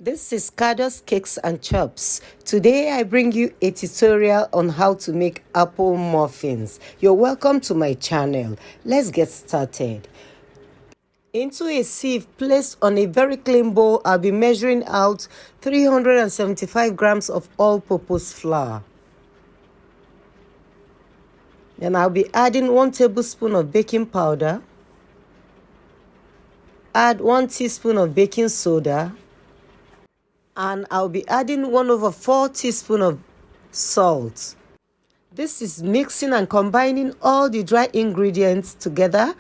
This is Cardos Cakes and Chops. Today I bring you a tutorial on how to make apple muffins. You're welcome to my channel. Let's get started. Into a sieve placed on a very clean bowl, I'll be measuring out 375 grams of all-purpose flour. Then I'll be adding 1 tablespoon of baking powder. Add 1 teaspoon of baking soda. And I'll be adding 1/4 teaspoon of salt. This is mixing and combining all the dry ingredients together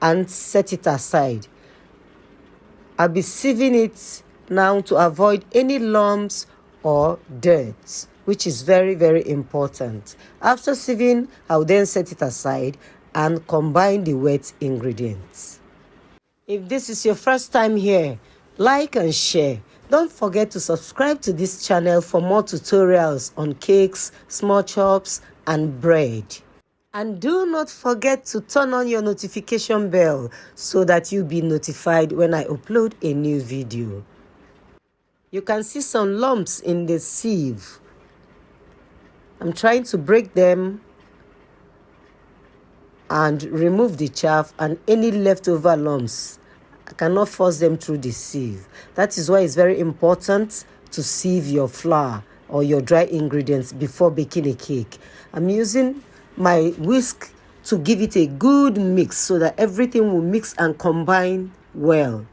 and set it aside. I'll be sieving it now to avoid any lumps or dirt, which is very, very important. After sieving, I'll then set it aside and combine the wet ingredients. If this is your first time here, like and share. Don't forget to subscribe to this channel for more tutorials on cakes, small chops, and bread. And do not forget to turn on your notification bell so that you'll be notified when I upload a new video. You can see some lumps in the sieve. I'm trying to break them and remove the chaff and any leftover lumps. I cannot force them through the sieve. That is why it's very important to sieve your flour or your dry ingredients before baking a cake. I'm using my whisk to give it a good mix so that everything will mix and combine well.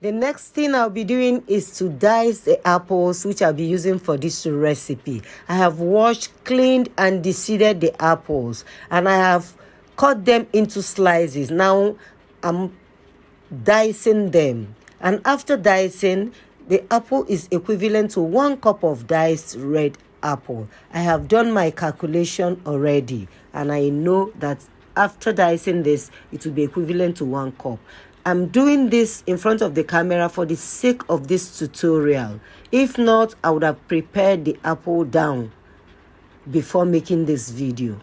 The next thing I'll be doing is to dice the apples, which I'll be using for this recipe. I have washed, cleaned, and deseeded the apples, and I have cut them into slices. Now I'm dicing them, and after dicing, the apple is equivalent to 1 cup of diced red apple. I have done my calculation already, and I know that after dicing this, it will be equivalent to 1 cup. I'm doing this in front of the camera for the sake of this tutorial. If not, I would have prepared the apple down before making this video.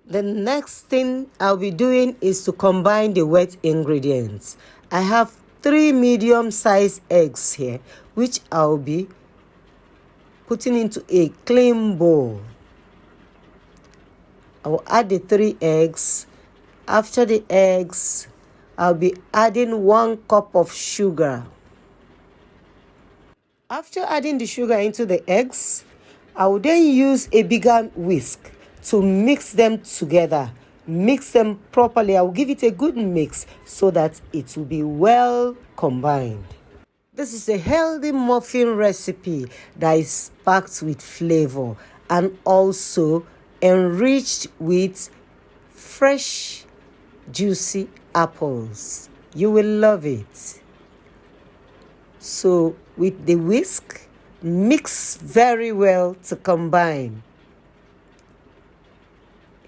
The next thing I'll be doing is to combine the wet ingredients. I have 3 medium-sized eggs here, which I'll be putting into a clean bowl. I will add the 3 eggs. After the eggs, I'll be adding 1 cup of sugar. After adding the sugar into the eggs, I will then use a bigger whisk to mix them together. Mix them properly. I will give it a good mix so that it will be well combined. This is a healthy muffin recipe that is packed with flavor and also enriched with fresh, juicy apples. You will love it. So with the whisk, mix very well to combine.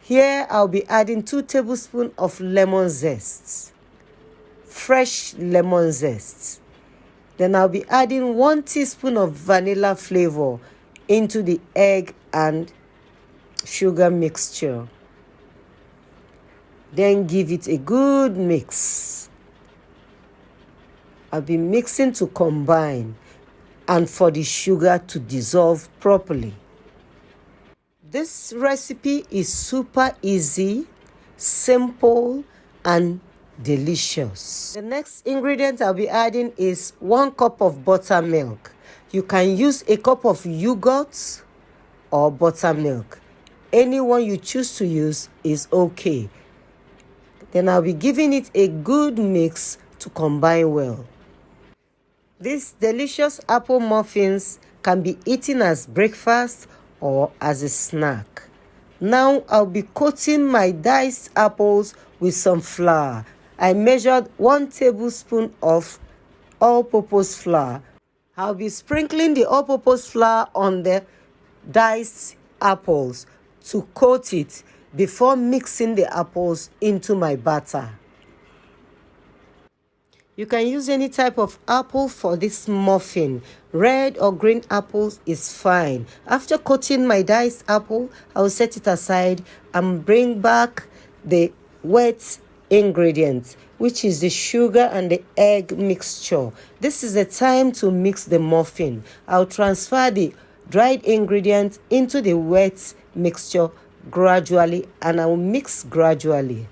Here I'll be adding 2 tablespoons of lemon zest, fresh lemon zest. Then I'll be adding 1 teaspoon of vanilla flavor into the egg and sugar mixture. Then give it a good mix. I'll be mixing to combine and for the sugar to dissolve properly. This recipe is super easy, simple, and delicious. The next ingredient I'll be adding is 1 cup of buttermilk. You can use a cup of yogurt or buttermilk. Any one you choose to use is okay. Then I'll be giving it a good mix to combine well. These delicious apple muffins can be eaten as breakfast or as a snack. Now I'll be coating my diced apples with some flour. I measured 1 tablespoon of all-purpose flour. I'll be sprinkling the all-purpose flour on the diced apples to coat it before mixing the apples into my batter. You can use any type of apple for this muffin. Red or green apples is fine. After coating my diced apple, I will set it aside and bring back the wet ingredient, which is the sugar and the egg mixture. This is the time to mix the muffin. I'll transfer the dried ingredient into the wet mixture gradually, and I will mix gradually.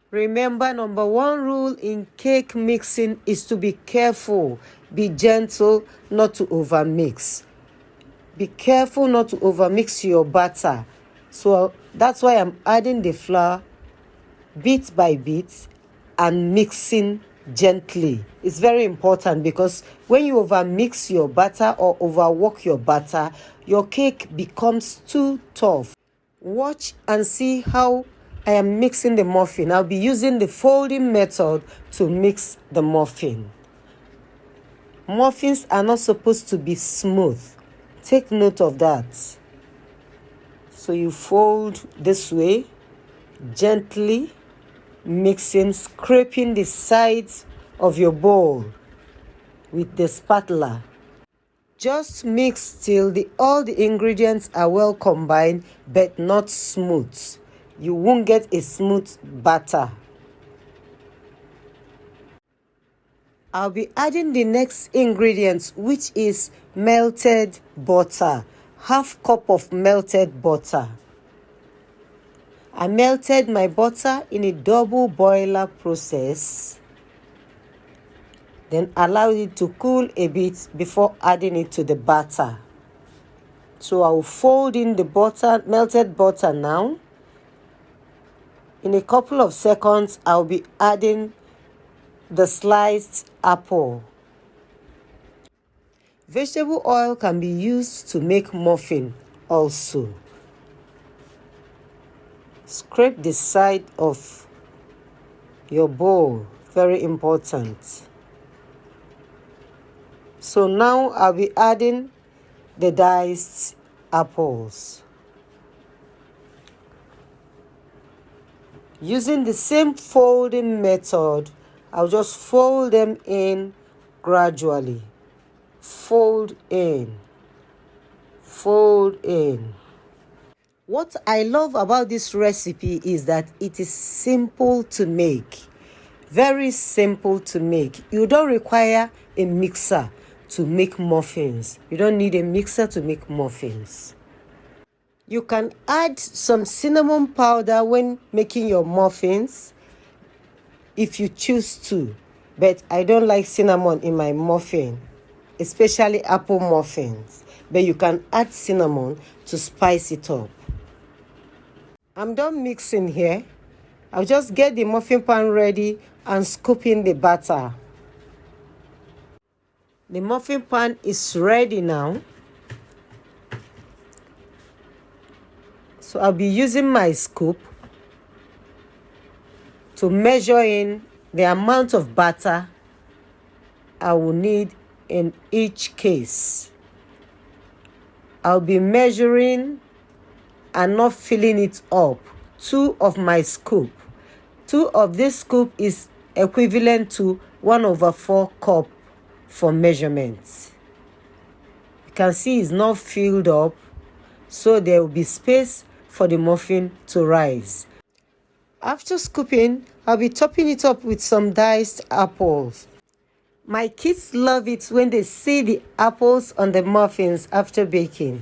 Remember, number one rule in cake mixing is to be careful. Be gentle, not to overmix. Be careful not to overmix your batter. So that's why I'm adding the flour bit by bit and mixing gently. It's very important, because when you overmix your batter or overwork your batter, your cake becomes too tough. Watch and see how I am mixing the muffin. I'll be using the folding method to mix the muffin. Muffins are not supposed to be smooth. Take note of that. So you fold this way, gently mixing, scraping the sides of your bowl with the spatula. Just mix till all the ingredients are well combined, but not smooth. You won't get a smooth batter. I'll be adding the next ingredient, which is melted butter. Half cup of melted butter. I melted my butter in a double boiler process, then allowed it to cool a bit before adding it to the batter. So I'll fold in the butter, melted butter now. In a couple of seconds, I'll be adding the sliced apple. Vegetable oil can be used to make muffin also. Scrape the side of your bowl, very important. So now I'll be adding the diced apples. Using the same folding method, I'll just fold them in gradually. Fold in. Fold in. What I love about this recipe is that it is simple to make. Very simple to make. You don't require a mixer to make muffins. You don't need a mixer to make muffins. You can add some cinnamon powder when making your muffins if you choose to, but I don't like cinnamon in my muffin, especially apple muffins. But you can add cinnamon to spice it up. I'm done mixing here. I'll just get the muffin pan ready and scoop in the batter. The muffin pan is ready now. So I'll be using my scoop to measure in the amount of batter I will need in each case. I'll be measuring and not filling it up. 2 of my scoop. 2 of this scoop is equivalent to 1/4 cup for measurements. You can see it's not filled up, so there will be space for the muffin to rise. After scooping, I'll be topping it up with some diced apples. My kids love it when they see the apples on the muffins after baking.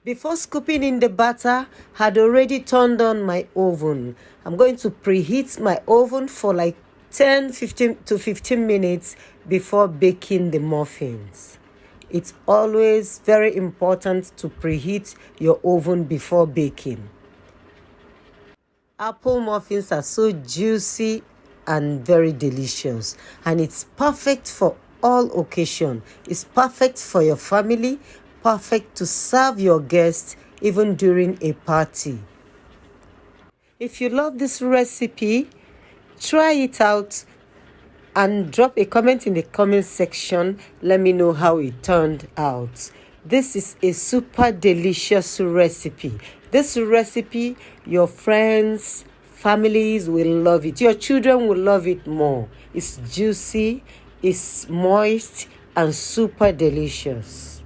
Before scooping in the batter, I had already turned on my oven. I'm going to preheat my oven for like 10 to 15 minutes before baking the muffins. It's always very important to preheat your oven before baking. Apple muffins are so juicy and very delicious, and it's perfect for all occasions. It's perfect for your family, perfect to serve your guests even during a party. If you love this recipe, try it out and drop a comment in the comment section. Let me know how it turned out. This is a super delicious recipe. This recipe, your friends, families will love it. Your children will love it more. It's juicy, it's moist, and super delicious.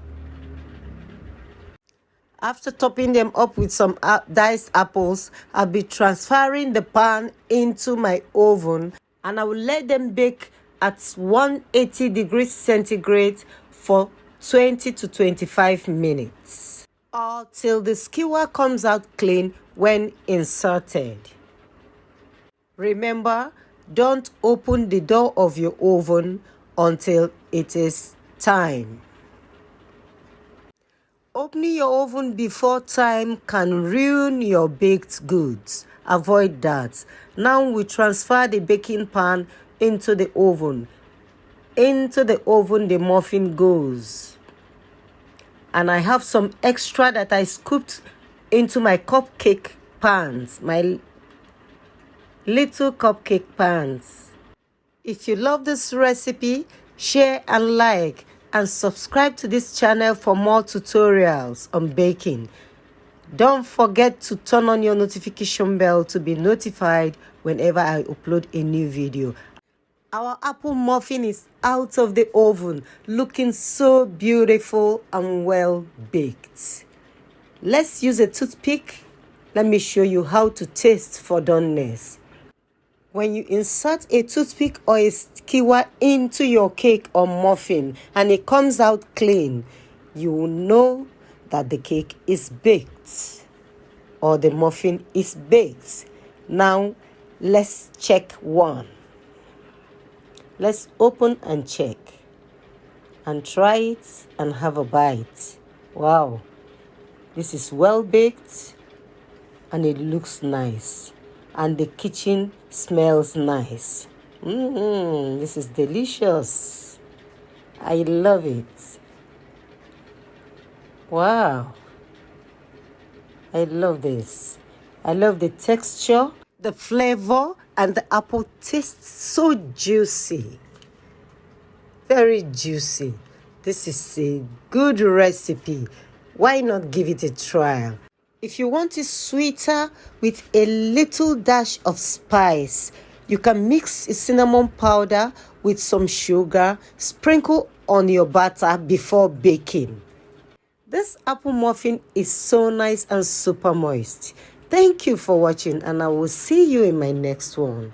After topping them up with some diced apples, I'll be transferring the pan into my oven and I will let them bake at 180 degrees centigrade for 20 to 25 minutes or till the skewer comes out clean when inserted. Remember, don't open the door of your oven until it is time. Opening your oven before time can ruin your baked goods. Avoid that. Now we transfer the baking pan into the oven. Into the oven the muffin goes. And I have some extra that I scooped into my cupcake pans, my little cupcake pans. If you love this recipe, share and like and subscribe to this channel for more tutorials on baking. Don't forget to turn on your notification bell to be notified whenever I upload a new video. Our apple muffin is out of the oven, looking so beautiful and well baked. Let's use a toothpick. Let me show you how to taste for doneness. When you insert a toothpick or a skewer into your cake or muffin and it comes out clean, you will know that the cake is baked or the muffin is baked. Now, let's check one. Let's open and check and try it and have a bite. Wow, this is well baked and it looks nice. And the kitchen smells nice. This is delicious. I love it. Wow. I love this. I love the texture, the flavor, and the apple tastes so juicy. Very juicy. This is a good recipe. Why not give it a trial? If you want it sweeter with a little dash of spice, you can mix a cinnamon powder with some sugar, sprinkle on your batter before baking. This apple muffin is so nice and super moist. Thank you for watching and I will see you in my next one.